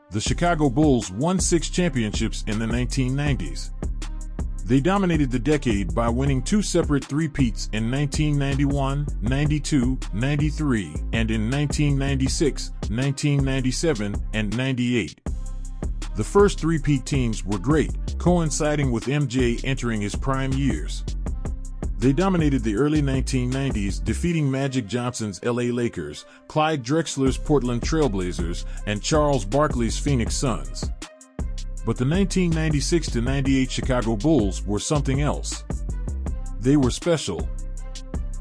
The Chicago Bulls won 6 championships in the 1990s. They dominated the decade by winning 2 separate three-peats in 1991, 92, 93, and in 1996, 1997, and 98. The first three-peat teams were great, coinciding with MJ entering his prime years. They dominated the early 1990s, defeating Magic Johnson's LA Lakers, Clyde Drexler's Portland Trailblazers, and Charles Barkley's Phoenix Suns. But the 1996-98 Chicago Bulls were something else. They were special.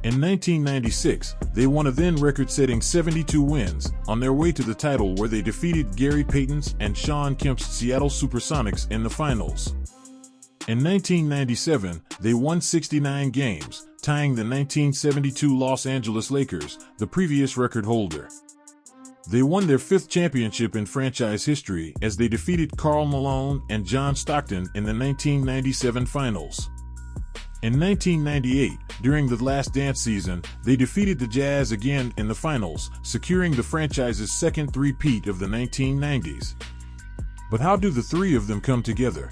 In 1996, they won a then record-setting 72 wins, on their way to the title where they defeated Gary Payton's and Shawn Kemp's Seattle Supersonics in the finals. In 1997, they won 69 games, tying the 1972 Los Angeles Lakers, the previous record holder. They won their 5th championship in franchise history as they defeated Karl Malone and John Stockton in the 1997 finals. In 1998, during the Last Dance season, they defeated the Jazz again in the finals, securing the franchise's 2nd three-peat of the 1990s. But how do the three of them come together?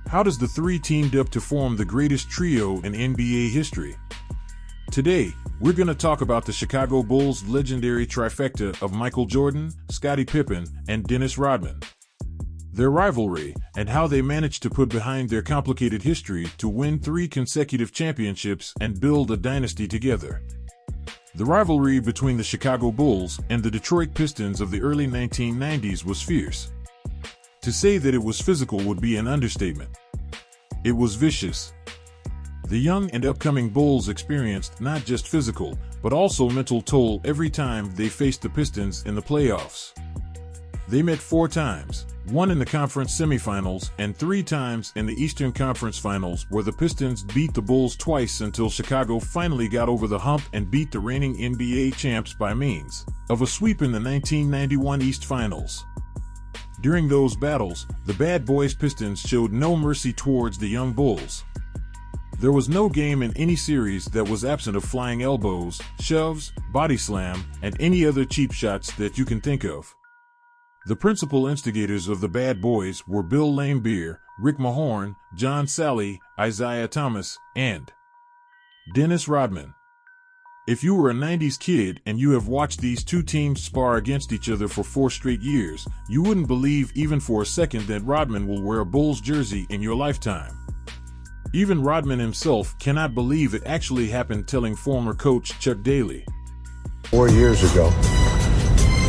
How does the three teamed up to form the greatest trio in NBA history? Today, we're going to talk about the Chicago Bulls' legendary trifecta of Michael Jordan, Scottie Pippen, and Dennis Rodman. Their rivalry, and how they managed to put behind their complicated history to win 3 consecutive championships and build a dynasty together. The rivalry between the Chicago Bulls and the Detroit Pistons of the early 1990s was fierce. To say that it was physical would be an understatement. It was vicious. The young and upcoming Bulls experienced not just physical, but also mental toll every time they faced the Pistons in the playoffs. They met 4 times, one in the conference semifinals and 3 times in the Eastern Conference Finals, where the Pistons beat the Bulls twice until Chicago finally got over the hump and beat the reigning NBA champs by means of a sweep in the 1991 East Finals. During those battles, the Bad Boys Pistons showed no mercy towards the young Bulls. There was no game in any series that was absent of flying elbows, shoves, body slam, and any other cheap shots that you can think of. The principal instigators of the Bad Boys were Bill Laimbeer, Rick Mahorn, John Sally, Isaiah Thomas, and Dennis Rodman. If you were a 90s kid and you have watched these 2 teams spar against each other for 4 straight years, you wouldn't believe even for a second that Rodman will wear a Bulls jersey in your lifetime. Even Rodman himself cannot believe it actually happened, telling former coach Chuck Daly, 4 years ago,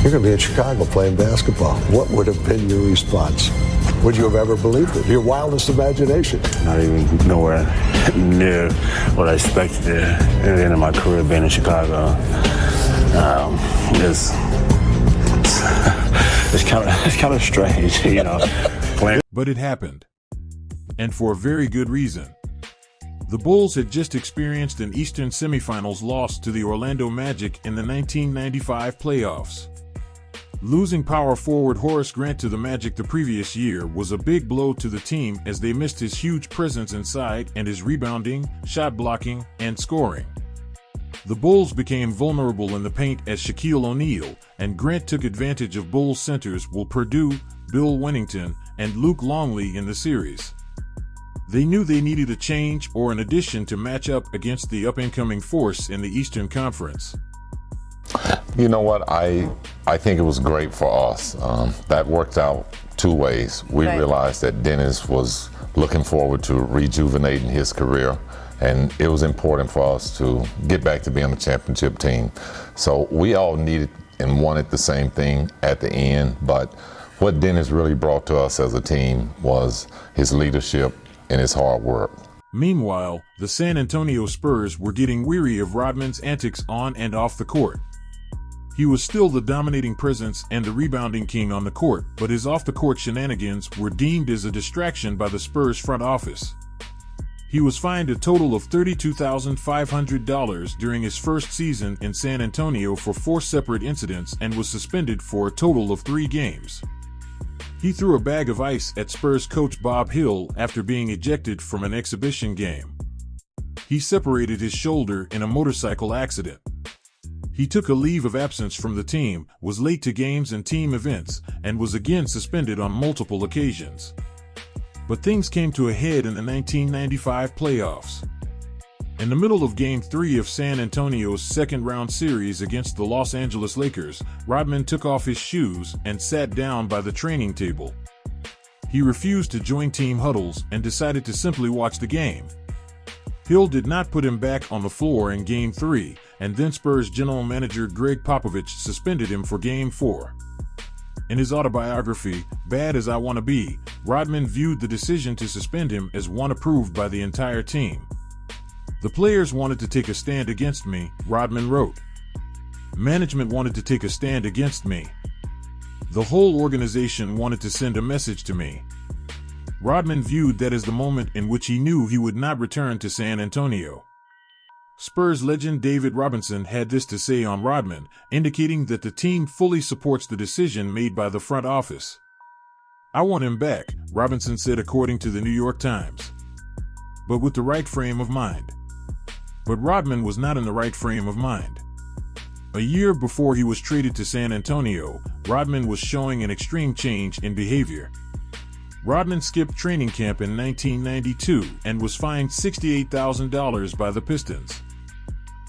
you're going to be in Chicago playing basketball. What would have been your response? Would you have ever believed it? Your wildest imagination? Not even nowhere near what I expected at the end of my career being in Chicago. It's kind of strange, you know. But it happened. And for a very good reason. The Bulls had just experienced an Eastern semifinals loss to the Orlando Magic in the 1995 playoffs. Losing power forward Horace Grant to the Magic the previous year was a big blow to the team, as they missed his huge presence inside and his rebounding, shot blocking, and scoring. The Bulls became vulnerable in the paint as Shaquille O'Neal and Grant took advantage of Bulls centers Will Perdue, Bill Wennington, and Luke Longley in the series. They knew they needed a change or an addition to match up against the up-and-coming force in the Eastern Conference. You know what? I think it was great for us. That worked out 2 ways. We realized that Dennis was looking forward to rejuvenating his career, and it was important for us to get back to being a championship team. So we all needed and wanted the same thing at the end, but what Dennis really brought to us as a team was his leadership and his hard work. Meanwhile, the San Antonio Spurs were getting weary of Rodman's antics on and off the court. He was still the dominating presence and the rebounding king on the court, but his off-the-court shenanigans were deemed as a distraction by the Spurs front office. He was fined a total of $32,500 during his first season in San Antonio for 4 separate incidents and was suspended for a total of 3 games. He threw a bag of ice at Spurs coach Bob Hill after being ejected from an exhibition game. He separated his shoulder in a motorcycle accident. He took a leave of absence from the team, was late to games and team events, and was again suspended on multiple occasions. But things came to a head in the 1995 playoffs. In the middle of Game 3 of San Antonio's second-round series against the Los Angeles Lakers, Rodman took off his shoes and sat down by the training table. He refused to join team huddles and decided to simply watch the game. Hill did not put him back on the floor in Game 3, and then Spurs general manager Greg Popovich suspended him for Game 4. In his autobiography, Bad as I Want to Be, Rodman viewed the decision to suspend him as one approved by the entire team. The players wanted to take a stand against me, Rodman wrote. Management wanted to take a stand against me. The whole organization wanted to send a message to me. Rodman viewed that as the moment in which he knew he would not return to San Antonio. Spurs legend David Robinson had this to say on Rodman, indicating that the team fully supports the decision made by the front office. "I want him back," Robinson said according to the New York Times. "But with the right frame of mind." But Rodman was not in the right frame of mind. A year before he was traded to San Antonio, Rodman was showing an extreme change in behavior. Rodman skipped training camp in 1992 and was fined $68,000 by the Pistons.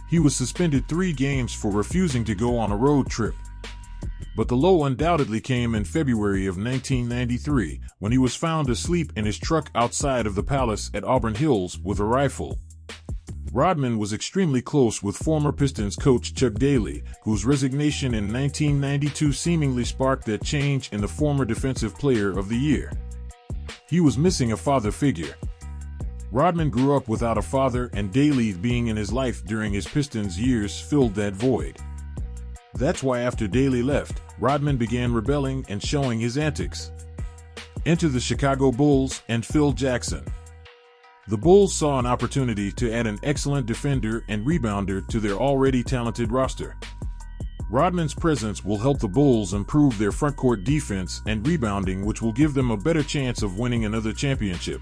He was suspended 3 games for refusing to go on a road trip. But the low undoubtedly came in February of 1993, when he was found asleep in his truck outside of the Palace at Auburn Hills with a rifle. Rodman was extremely close with former Pistons coach Chuck Daly, whose resignation in 1992 seemingly sparked that change in the former Defensive Player of the Year. He was missing a father figure. Rodman grew up without a father, and Daly being in his life during his Pistons years filled that void. That's why after Daly left, Rodman began rebelling and showing his antics. Enter the Chicago Bulls and Phil Jackson. The Bulls saw an opportunity to add an excellent defender and rebounder to their already talented roster. Rodman's presence will help the Bulls improve their frontcourt defense and rebounding, which will give them a better chance of winning another championship.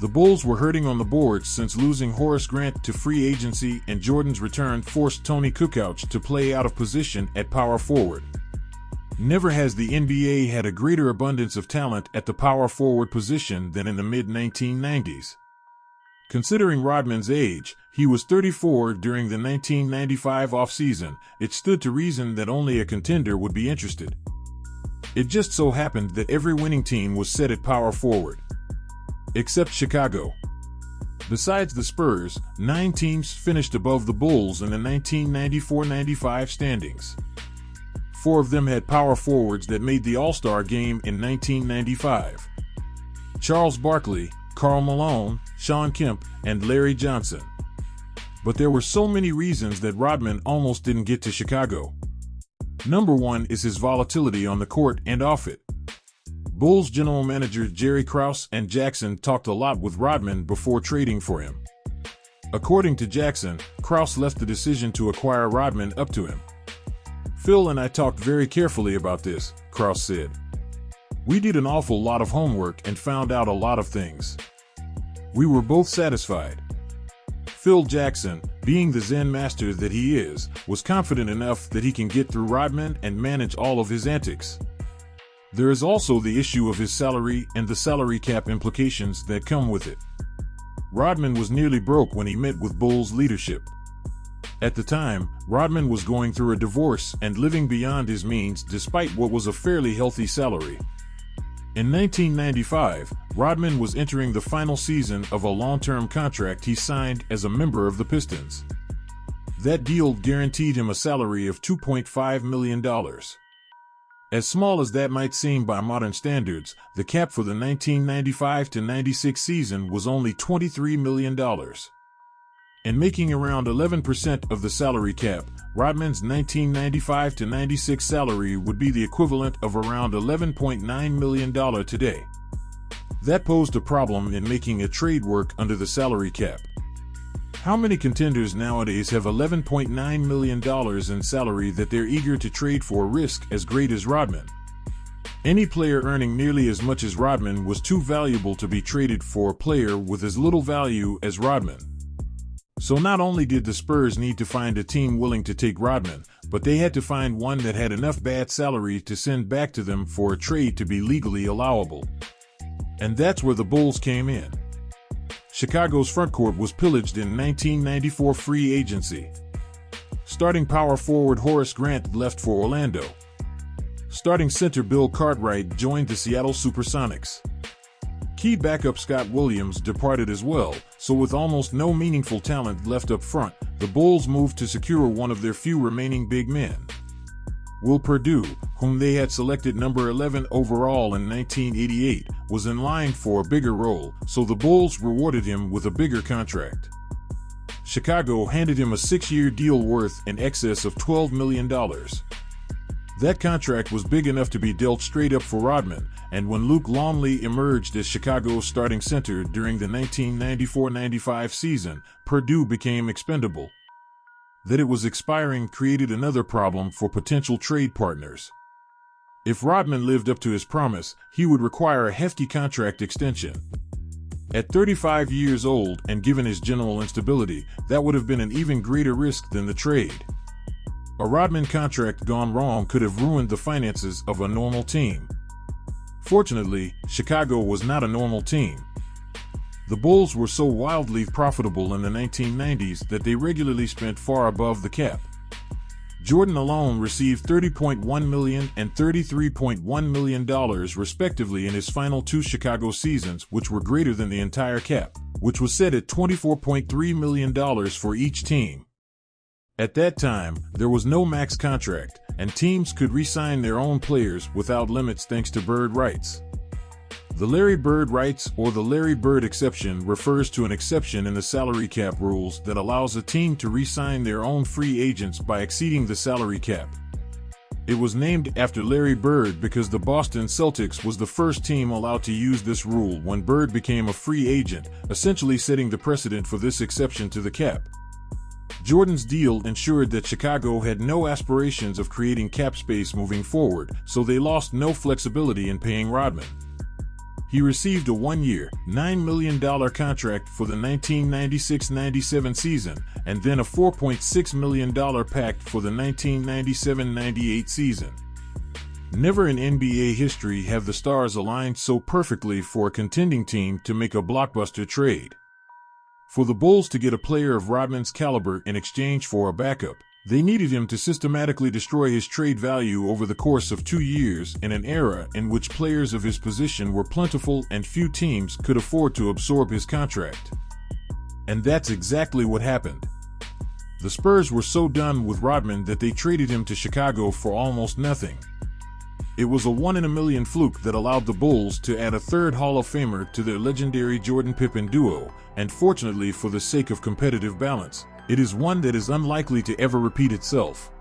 The Bulls were hurting on the boards since losing Horace Grant to free agency, and Jordan's return forced Tony Kukoc to play out of position at power forward. Never has the NBA had a greater abundance of talent at the power forward position than in the mid-1990s. Considering Rodman's age, he was 34 during the 1995 offseason, it stood to reason that only a contender would be interested. It just so happened that every winning team was set at power forward. Except Chicago. Besides the Spurs, 9 teams finished above the Bulls in the 1994-95 standings. 4 of them had power forwards that made the All-Star game in 1995. Charles Barkley, Karl Malone, Shawn Kemp, and Larry Johnson. But there were so many reasons that Rodman almost didn't get to Chicago. Number 1 is his volatility on the court and off it. Bulls general manager Jerry Krause and Jackson talked a lot with Rodman before trading for him. According to Jackson, Krause left the decision to acquire Rodman up to him. "Phil and I talked very carefully about this," Krause said. "We did an awful lot of homework and found out a lot of things. We were both satisfied." Phil Jackson, being the Zen master that he is, was confident enough that he can get through Rodman and manage all of his antics. There is also the issue of his salary and the salary cap implications that come with it. Rodman was nearly broke when he met with Bulls leadership. At the time, Rodman was going through a divorce and living beyond his means despite what was a fairly healthy salary. In 1995, Rodman was entering the final season of a long-term contract he signed as a member of the Pistons. That deal guaranteed him a salary of $2.5 million. As small as that might seem by modern standards, the cap for the 1995-96 season was only $23 million. In making around 11% of the salary cap, Rodman's 1995-96 salary would be the equivalent of around $11.9 million today. That posed a problem in making a trade work under the salary cap. How many contenders nowadays have $11.9 million in salary that they're eager to trade for a risk as great as Rodman? Any player earning nearly as much as Rodman was too valuable to be traded for a player with as little value as Rodman. So not only did the Spurs need to find a team willing to take Rodman, but they had to find one that had enough bad salary to send back to them for a trade to be legally allowable. And that's where the Bulls came in. Chicago's frontcourt was pillaged in 1994 free agency. Starting power forward Horace Grant left for Orlando. Starting center Bill Cartwright joined the Seattle Supersonics. Key backup Scott Williams departed as well, so with almost no meaningful talent left up front, the Bulls moved to secure one of their few remaining big men. Will Perdue, whom they had selected number 11 overall in 1988, was in line for a bigger role, so the Bulls rewarded him with a bigger contract. Chicago handed him a 6-year deal worth in excess of $12 million. That contract was big enough to be dealt straight up for Rodman, and when Luke Longley emerged as Chicago's starting center during the 1994-95 season, Perdue became expendable. That it was expiring created another problem for potential trade partners. If Rodman lived up to his promise, he would require a hefty contract extension. At 35 years old and given his general instability, that would have been an even greater risk than the trade. A Rodman contract gone wrong could have ruined the finances of a normal team. Fortunately, Chicago was not a normal team. The Bulls were so wildly profitable in the 1990s that they regularly spent far above the cap. Jordan alone received $30.1 million and $33.1 million respectively in his final 2 Chicago seasons, which were greater than the entire cap, which was set at $24.3 million for each team. At that time, there was no max contract, and teams could re-sign their own players without limits thanks to Bird rights. The Larry Bird rights, or the Larry Bird exception, refers to an exception in the salary cap rules that allows a team to re-sign their own free agents by exceeding the salary cap. It was named after Larry Bird because the Boston Celtics was the first team allowed to use this rule when Bird became a free agent, essentially setting the precedent for this exception to the cap. Jordan's deal ensured that Chicago had no aspirations of creating cap space moving forward, so they lost no flexibility in paying Rodman. He received a 1-year, $9 million contract for the 1996-97 season, and then a $4.6 million pact for the 1997-98 season. Never in NBA history have the stars aligned so perfectly for a contending team to make a blockbuster trade. For the Bulls to get a player of Rodman's caliber in exchange for a backup, they needed him to systematically destroy his trade value over the course of 2 years in an era in which players of his position were plentiful and few teams could afford to absorb his contract. And that's exactly what happened. The Spurs were so done with Rodman that they traded him to Chicago for almost nothing. It was a 1-in-a-million fluke that allowed the Bulls to add a third Hall of Famer to their legendary Jordan-Pippen duo, and fortunately for the sake of competitive balance, it is one that is unlikely to ever repeat itself.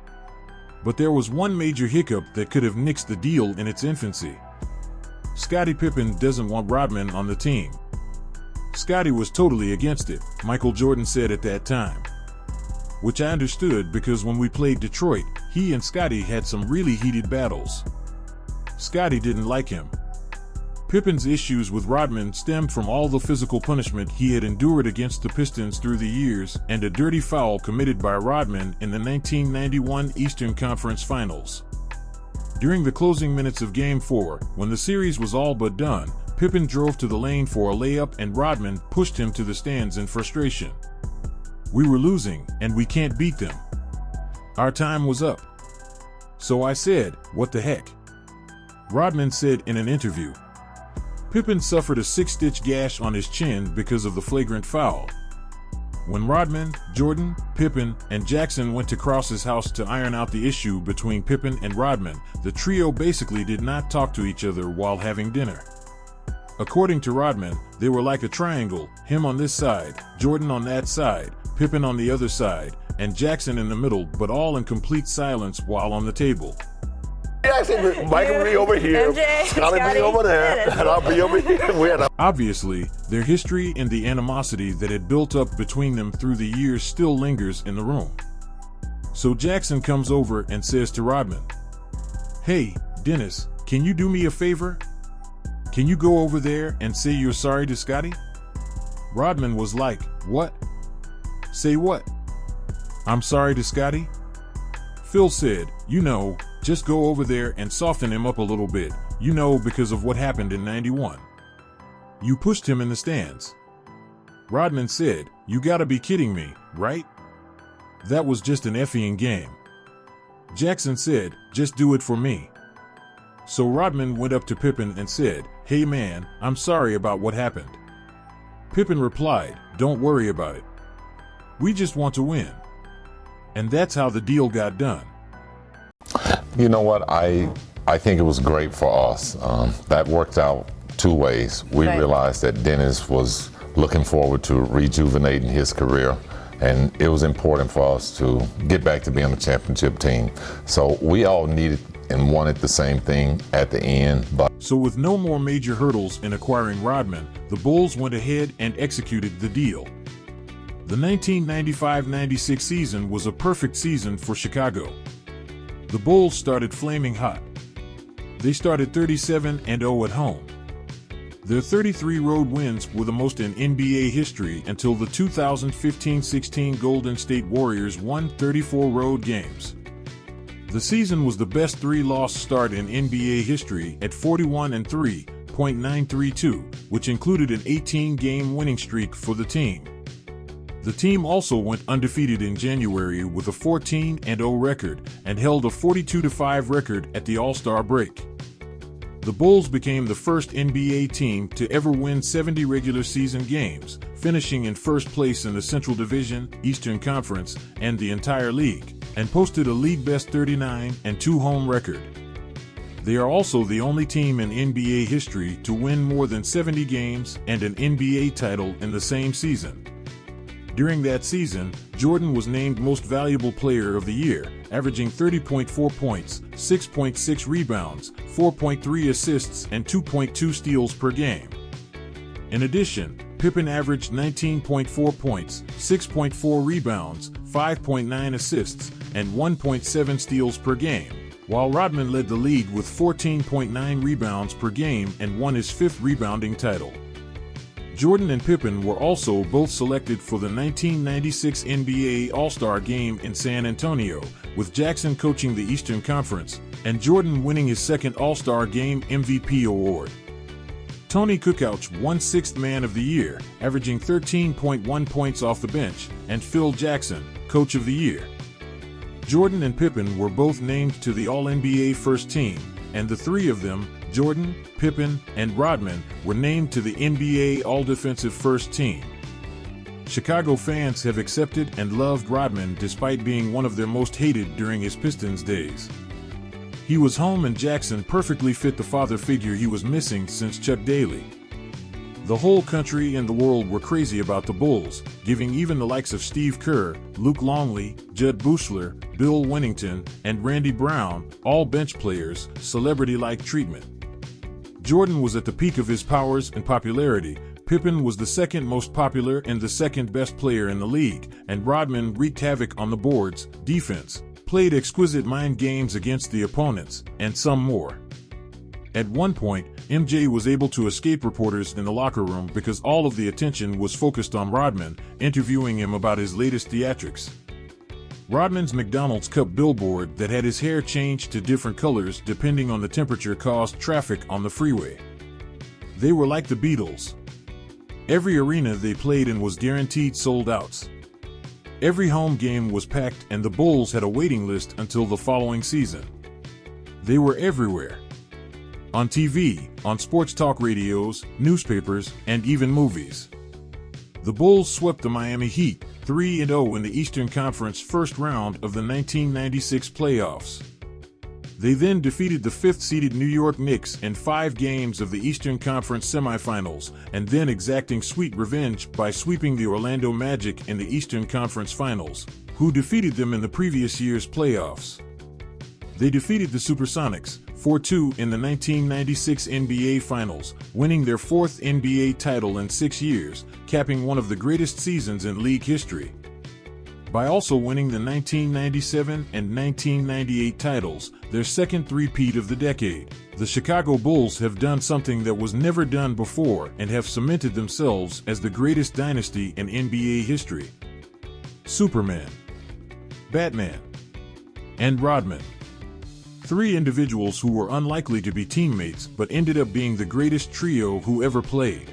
But there was one major hiccup that could have nixed the deal in its infancy. Scottie Pippen doesn't want Rodman on the team. Scottie was totally against it, Michael Jordan said at that time. Which I understood because when we played Detroit, he and Scottie had some really heated battles. Scottie didn't like him. Pippen's issues with Rodman stemmed from all the physical punishment he had endured against the Pistons through the years and a dirty foul committed by Rodman in the 1991 Eastern Conference Finals. During the closing minutes of Game 4, when the series was all but done, Pippen drove to the lane for a layup and Rodman pushed him to the stands in frustration. "We were losing, and we can't beat them. Our time was up." So I said, "What the heck?" Rodman said in an interview. Pippen suffered a 6-stitch gash on his chin because of the flagrant foul. When Rodman, Jordan, Pippen, and Jackson went to Krause's house to iron out the issue between Pippen and Rodman, the trio basically did not talk to each other while having dinner. According to Rodman, they were like a triangle, him on this side, Jordan on that side, Pippen on the other side, and Jackson in the middle, but all in complete silence while on the table. Jackson, Michael will be over here, MJ, Scottie will be over there, and I'll be over here. Obviously, their history and the animosity that had built up between them through the years still lingers in the room. So Jackson comes over and says to Rodman, "Hey, Dennis, can you do me a favor? Can you go over there and say you're sorry to Scottie?" Rodman was like, "What?" Say what? I'm sorry to Scottie? Phil said, just go over there and soften him up a little bit, because of what happened in '91. You pushed him in the stands. Rodman said, you gotta be kidding me, right? That was just an effing game. Jackson said, just do it for me. So Rodman went up to Pippen and said, hey man, I'm sorry about what happened. Pippen replied, don't worry about it. We just want to win. And that's how the deal got done. You know what? I think it was great for us. That worked out two ways. We realized that Dennis was looking forward to rejuvenating his career, and it was important for us to get back to being a championship team. So we all needed and wanted the same thing at the end. So with no more major hurdles in acquiring Rodman, the Bulls went ahead and executed the deal. The 1995-96 season was a perfect season for Chicago. The Bulls started flaming hot. They started 37-0 at home. Their 33 road wins were the most in NBA history until the 2015-16 Golden State Warriors won 34 road games. The season was the best three-loss start in NBA history at 41-3.932, which included an 18-game winning streak for the team. The team also went undefeated in January with a 14-0 record and held a 42-5 record at the All-Star break. The Bulls became the first NBA team to ever win 70 regular season games, finishing in first place in the Central Division, Eastern Conference, and the entire league, and posted a league-best 39-2 home record. They are also the only team in NBA history to win more than 70 games and an NBA title in the same season. During that season, Jordan was named Most Valuable Player of the Year, averaging 30.4 points, 6.6 rebounds, 4.3 assists, and 2.2 steals per game. In addition, Pippen averaged 19.4 points, 6.4 rebounds, 5.9 assists, and 1.7 steals per game, while Rodman led the league with 14.9 rebounds per game and won his fifth rebounding title. Jordan and Pippen were also both selected for the 1996 NBA All-Star Game in San Antonio, with Jackson coaching the Eastern Conference, and Jordan winning his second All-Star Game MVP award. Tony Kukoc won Sixth Man of the Year, averaging 13.1 points off the bench, and Phil Jackson, Coach of the Year. Jordan and Pippen were both named to the All-NBA First Team, and the three of them, Jordan, Pippen, and Rodman, were named to the NBA All-Defensive First Team. Chicago fans have accepted and loved Rodman despite being one of their most hated during his Pistons days. He was home and Jackson perfectly fit the father figure he was missing since Chuck Daly. The whole country and the world were crazy about the Bulls, giving even the likes of Steve Kerr, Luke Longley, Judd Buechler, Bill Wennington, and Randy Brown, all bench players, celebrity-like treatment. Jordan was at the peak of his powers and popularity, Pippen was the second most popular and the second best player in the league, and Rodman wreaked havoc on the boards, defense, played exquisite mind games against the opponents, and some more. At one point, MJ was able to escape reporters in the locker room because all of the attention was focused on Rodman, interviewing him about his latest theatrics. Rodman's McDonald's cup billboard that had his hair changed to different colors depending on the temperature caused traffic on the freeway. They were like the Beatles. Every arena they played in was guaranteed sold outs. Every home game was packed and the Bulls had a waiting list until the following season. They were everywhere. On TV, on sports talk radios, newspapers, and even movies. The Bulls swept the Miami Heat, 3-0 in the Eastern Conference first round of the 1996 playoffs. They then defeated the fifth-seeded New York Knicks in 5 games of the Eastern Conference semifinals, and then exacting sweet revenge by sweeping the Orlando Magic in the Eastern Conference Finals, who defeated them in the previous year's playoffs. They defeated the Supersonics, 4-2 in the 1996 NBA Finals, winning their 4th NBA title in 6 years, capping one of the greatest seasons in league history. By also winning the 1997 and 1998 titles, their second three-peat of the decade, the Chicago Bulls have done something that was never done before and have cemented themselves as the greatest dynasty in NBA history. Superman, Batman, and Rodman. Three individuals who were unlikely to be teammates but ended up being the greatest trio who ever played.